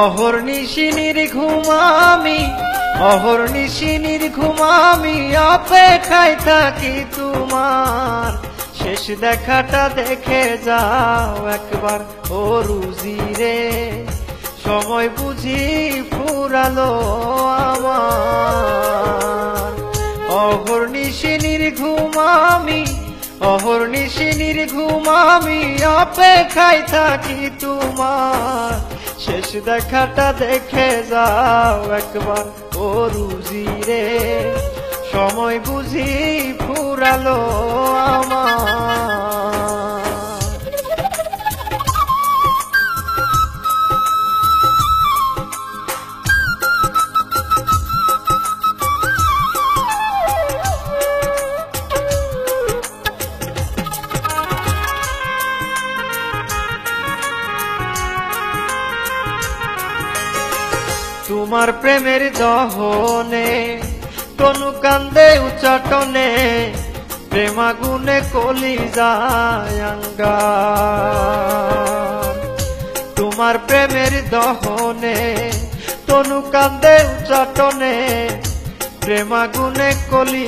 অহর্নিশি নির্ঘুম আমি, অহর্নিশি নির্ঘুম আমি অপেক্ষায় থাকি তোমার শেষ দেখাটা দেখে যাও একবার ও রুজি রে। সময় বুঝি ফুরালো আমার। অহর্নিশি নির্ঘুম আমি, অহর্নিশি নির্ঘুম আমি অপেক্ষায় থাকি তোমার শেষ দেখাটা দেখে যাও একবার ও রুজি রে। সময় বুঝি ফুরালো আমার। তোমার প্রেমের দহনে তনু কান্দে উচ্চাটনে প্রেমাগুনে কলি যায় আঙ্গার। তোমার প্রেমের দহনে তনু কান্দে উচ্চাটনে প্রেমাগুনে কলি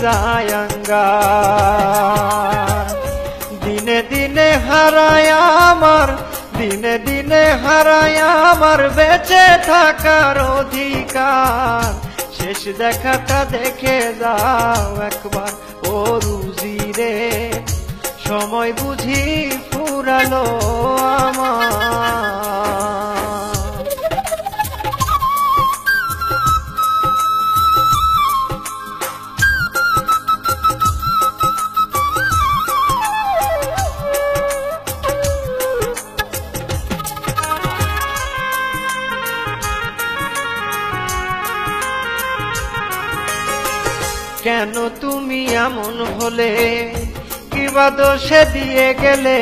যায় আঙ্গার। দিনে দিনে হারায় আমার, দিনে দিনে হারায় আমার বেঁচে থাকার অধিকার শেষ দেখাটা দেখে যাও একবার ও রুজি রে। সময় বুঝি ফুরালো আমার। কেন তুমি এমন হলে, কিবা দোষে দিয়ে গেলে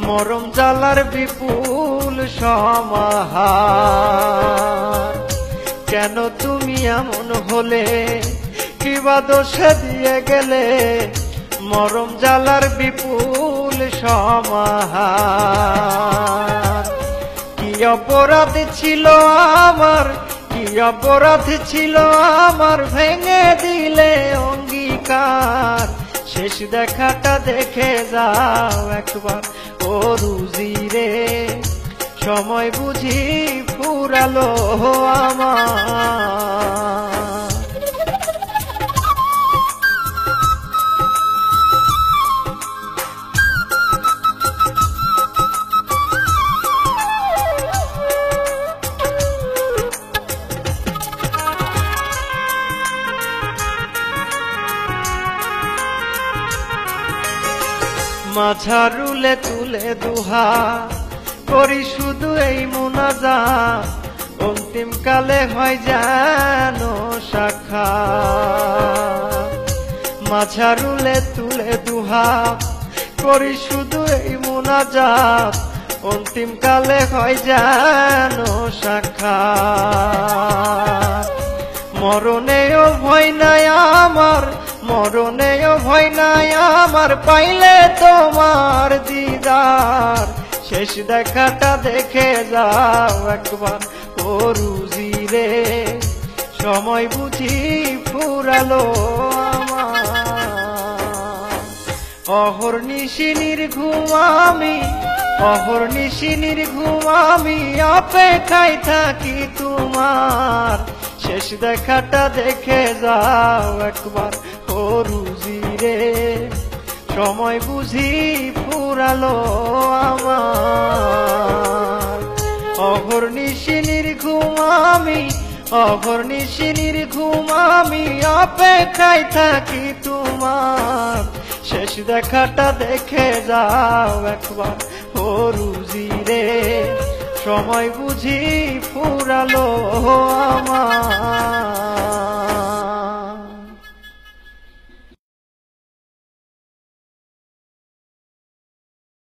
মরম জ্বালার বিপুল সমাহার। কেন তুমি এমন হলে, কিবা দোষে দিয়ে গেলে মরম জ্বালার বিপুল সমাহার। কি অপরাধ ছিল আমার, কি অপরাধ ছিল আমার ভেঙে দিলে অঙ্গীকার শেষ দেখাটা দেখে যাও একবার ও রুজি রে। সময় বুঝি ফুরালো আমার। মাঝারুলে তুলে দুহা করি শুধু এই মুনাজাত অন্তিম কালে হয় যেন সাক্ষাৎ। মাঝারুলে তুলে দুহা করি শুধু এই মুনাজাত অন্তিম কালে হয় যেন সাক্ষাৎ। মরণেও ভয় নাই আমার, মরণেও ভয় নাই আমার পাইলে তোমার দিদার শেষ দেখাটা দেখে যাও একবার ও রুজি রে। সময় বুঝি ফুরালো আমার। অহর্নিশি নির্ঘুম আমি, অহর্নিশি নির্ঘুম আমি অপেক্ষায় থাকি তোমার শেষ দেখাটা দেখে যাও একবার ও রুজি রে। সময় বুঝি ফুরালো আমার। অহর্নিশি নির্ঘুম আমি, অহর্নিশি নির্ঘুম আমি অপেক্ষায় থাকি তোমার শেষ দেখাটা দেখে যাও একবার ও রুজি রে। সময় বুঝি ফুরালো আমার।